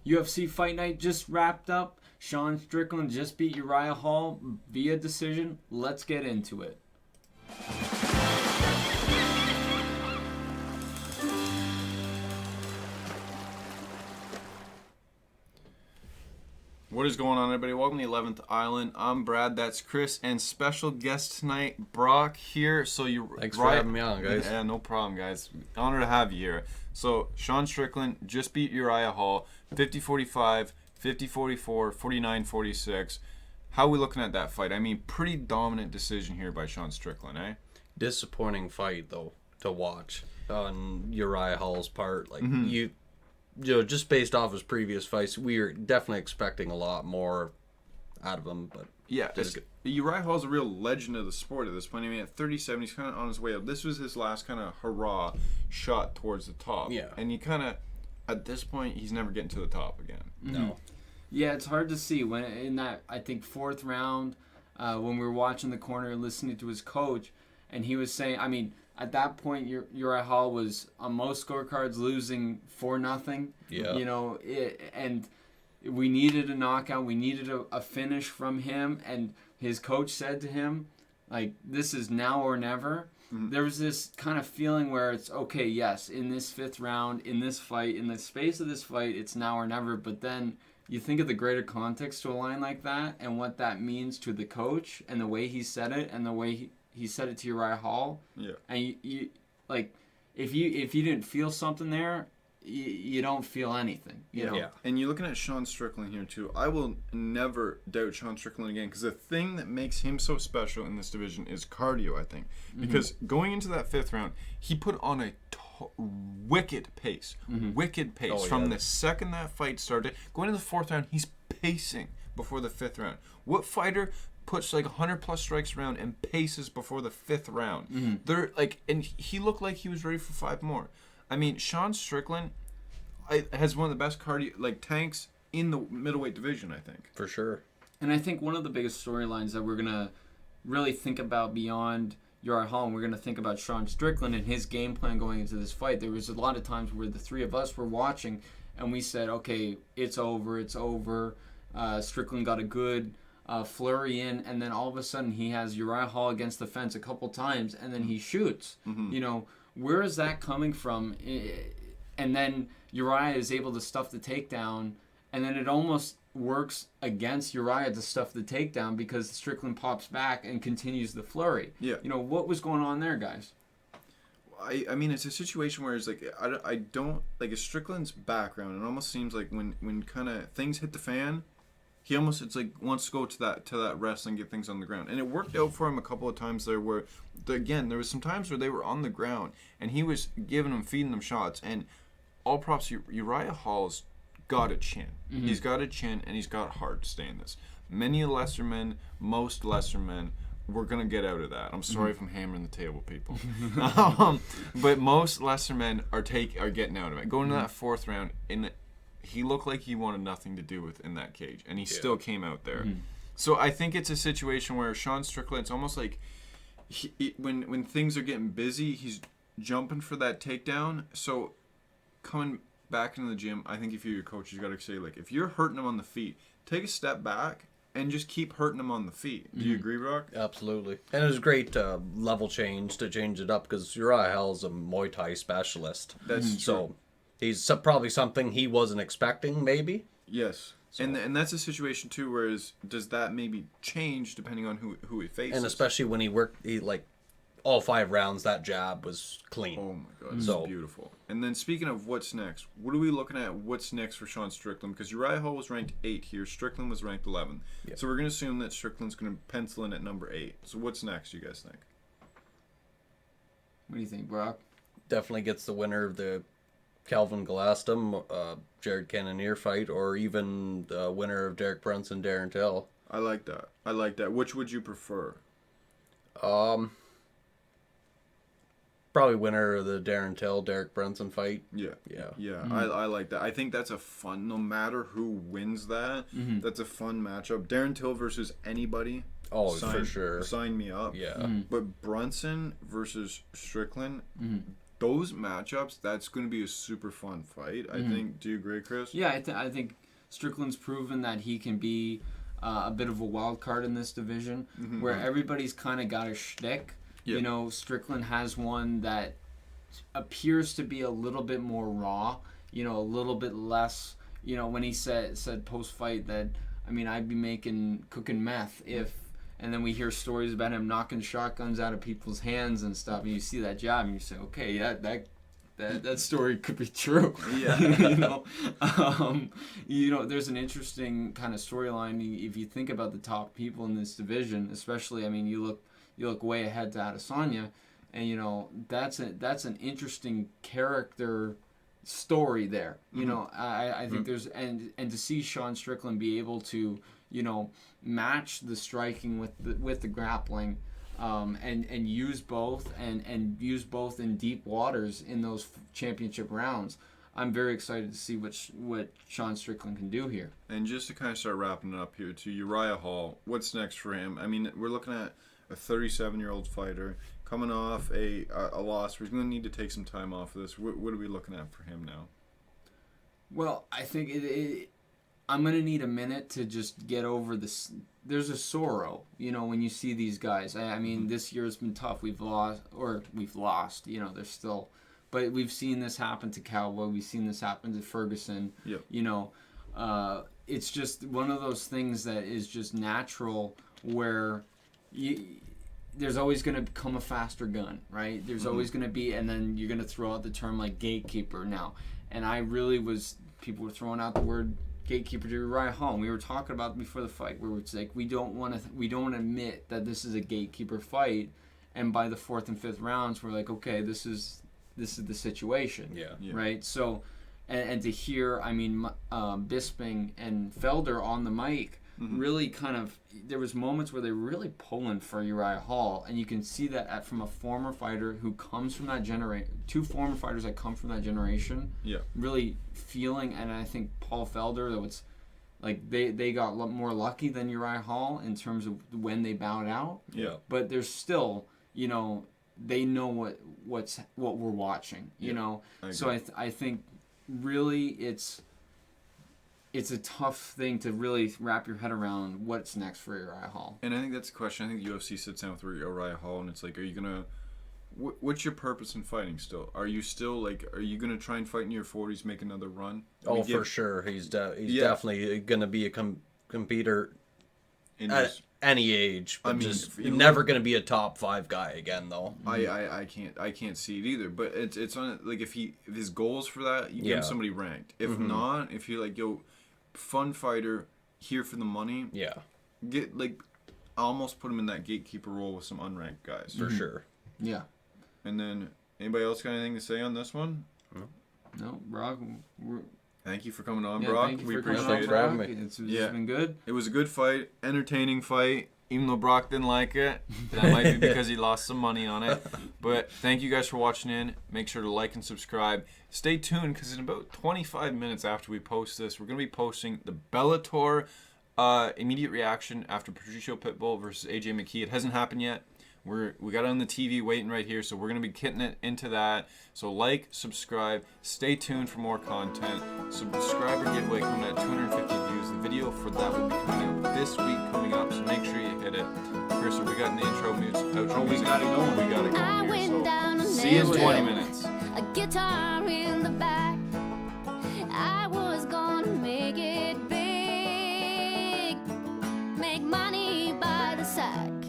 UFC Fight Night just wrapped up. Sean Strickland just beat Uriah Hall via decision. Let's get into it. What is going on, everybody? Welcome to the 11th Island. I'm Brad, that's Chris, and special guest tonight, Brock here. Thanks for having me on, guys. Yeah, no problem, guys. Honor to have you here. So, Sean Strickland just beat Uriah Hall, 50-45, 50-44, 49-46. How are we looking at that fight? I mean, pretty dominant decision here by Sean Strickland, eh? Disappointing fight, though, to watch on Uriah Hall's part. Like, you know, just based off his previous fights, we were definitely expecting a lot more out of him. But yeah, Uriah Hall's a real legend of the sport at this point. I mean, at 37, he's kind of on his way up. This was his last kind of hurrah shot towards the top. Yeah. And you kind of, at this point, he's never getting to the top again. No. Yeah, it's hard to see when in that, I think, fourth round, when we were watching the corner, listening to his coach, and he was saying, I mean, at that point, Uriah Hall was on most scorecards losing 4-0. Yeah. You know, and we needed a knockout. We needed a finish from him. And his coach said to him, like, this is now or never. Mm-hmm. There was this kind of feeling where it's, okay, yes, in this fifth round, in this fight, in the space of this fight, it's now or never. But then you think of the greater context to a line like that and what that means to the coach and the way he said it and the way he said it to Uriah Hall. Yeah. And you like, if you didn't feel something there, you don't feel anything. You know? Yeah. And you're looking at Sean Strickland here too. I will never doubt Sean Strickland again, because the thing that makes him so special in this division is cardio, I think. Because going into that fifth round, he put on a wicked pace. Wicked pace. From the second that fight started, going into the fourth round, he's pacing before the fifth round. What fighter puts like 100 plus strikes around and paces before the fifth round? They're like, and he looked like he was ready for 5 more. I mean, Sean Strickland has one of the best cardio tanks in the middleweight division, I think. For sure. And I think one of the biggest storylines that we're gonna really think about beyond Uriah Hall, and we're gonna think about Sean Strickland and his game plan going into this fight. There was a lot of times where the three of us were watching, and we said, "Okay, it's over. It's over." Strickland got a good flurry in, and then all of a sudden he has Uriah Hall against the fence a couple times, and then he shoots. You know, where is that coming from? And then Uriah is able to stuff the takedown, and then it almost works against Uriah to stuff the takedown because Strickland pops back and continues the flurry. Yeah. You know, what was going on there, guys? I mean, it's a situation where it's like, I don't, like, Strickland's background, it almost seems like when kind of things hit the fan, he almost, it's like, wants to go to that wrestling, get things on the ground. And it worked out for him a couple of times there where, again, there was some times where they were on the ground, and he was feeding them shots. And all props, Uriah Hall's got a chin. He's got a chin, and he's got heart to stay in this. Most lesser men, we're going to get out of that. I'm sorry if I'm hammering the table, people. But most lesser men are getting out of it. Going to that fourth round, he looked like he wanted nothing to do with in that cage, and he still came out there. So I think it's a situation where Sean Strickland, it's almost like when things are getting busy, he's jumping for that takedown. So coming back into the gym, I think if you're your coach, you got to say, like, if you're hurting him on the feet, take a step back and just keep hurting him on the feet. Do you agree, Brock? Absolutely. And it was great level change to change it up, because Uriah Hall's a Muay Thai specialist. That's true. So he's probably something he wasn't expecting, maybe. Yes. So. And that's a situation, too, whereas does that maybe change depending on who he faces? And especially when he like, all 5 rounds, that jab was clean. Oh, my God. It's beautiful. And then speaking of what's next, what are we looking at what's next for Sean Strickland? Because Uriah Hall was ranked 8 here. Strickland was ranked 11. Yep. So we're going to assume that Strickland's going to pencil in at number 8. So what's next, you guys think? What do you think, Brock? Definitely gets the winner of the Calvin Gastelum, Jared Cannonier fight, or even the winner of Derek Brunson, Darren Till. I like that. Which would you prefer? Probably winner of the Darren Till, Derek Brunson fight. Yeah. I like that. I think that's a fun, no matter who wins that, that's a fun matchup. Darren Till versus anybody. Oh, for sure. Sign me up. Yeah. But Brunson versus Strickland, those matchups, that's going to be a super fun fight. I think. Do you agree, Chris? Yeah, I think Strickland's proven that he can be a bit of a wild card in this division, where everybody's kind of got a shtick. Yep. You know, Strickland has one that appears to be a little bit more raw. You know, a little bit less. You know, when he said post fight that, I mean, I'd be cooking meth if. And then we hear stories about him knocking shotguns out of people's hands and stuff. And you see that job, and you say, okay, yeah, that story could be true. Yeah. You know, there's an interesting kind of storyline if you think about the top people in this division, especially. I mean, you look way ahead to Adesanya, and you know that's an interesting character story there. You know, I think there's and to see Sean Strickland be able to, you know, match the striking with the grappling, and use both and use both in deep waters in those championship rounds. I'm very excited to see what Sean Strickland can do here. And just to kind of start wrapping it up here, to Uriah Hall, what's next for him? I mean, we're looking at a 37-year-old fighter coming off a loss. We're going to need to take some time off of this. What are we looking at for him now? Well, I think I'm going to need a minute to just get over this. There's a sorrow, you know, when you see these guys. I mean, this year has been tough. We've lost, you know, there's still. But we've seen this happen to Cowboy. We've seen this happen to Ferguson. Yep. You know, it's just one of those things that is just natural where there's always going to come a faster gun, right? There's always going to be, and then you're going to throw out the term like gatekeeper now. And people were throwing out the word gatekeeper to Uriah Hall. We were talking about before the fight where it's like we don't want to admit that this is a gatekeeper fight, and by the 4th and 5th rounds we're like, okay, this is the situation. Yeah. Right. So, and to hear, I mean, Bisping and Felder on the mic really kind of, there was moments where they were really pulling for Uriah Hall, and you can see that from a former fighter who comes from that generation, two former fighters that come from that generation, really feeling, and I think Paul Felder, that was like they got more lucky than Uriah Hall in terms of when they bowed out. Yeah. But there's still, you know, they know what we're watching, you know. So I think really it's a tough thing to really wrap your head around what's next for Uriah Hall. And I think that's the question. I think the UFC sits down with Uriah Hall, and it's like, are you gonna? What's your purpose in fighting still? Are you gonna try and fight in your 40s, make another run? For sure. He's definitely gonna be a competitor at any age. But just never gonna be a top 5 guy again, though. I can't see it either. But it's on, like, if his goals for that, you give him somebody ranked. If not, if you're like, yo, fun fighter, here for the money. Yeah. Get, like, almost put him in that gatekeeper role with some unranked guys. For sure. Yeah. And then, anybody else got anything to say on this one? No, Brock. Thank you for coming on, Brock. Thank you we for appreciate it. having me. It's been good. It was a good fight, entertaining fight. Even though Brock didn't like it, that might be because he lost some money on it. But thank you guys for watching in. Make sure to like and subscribe. Stay tuned, because in about 25 minutes after we post this, we're going to be posting the Bellator immediate reaction after Patricio Pitbull versus AJ McKee. It hasn't happened yet. We got it on the TV waiting right here, so we're going to be getting it into that. So like, subscribe, stay tuned for more content. Subscriber giveaway coming at 250 views. The video for that will be coming up this week so make sure you hit it. Chris, we got in the intro music, outro music. We got it going. We got it I going went down here. a So see you in 20 memory. minutes. A guitar in the back. I was gonna make it big, make money by the side.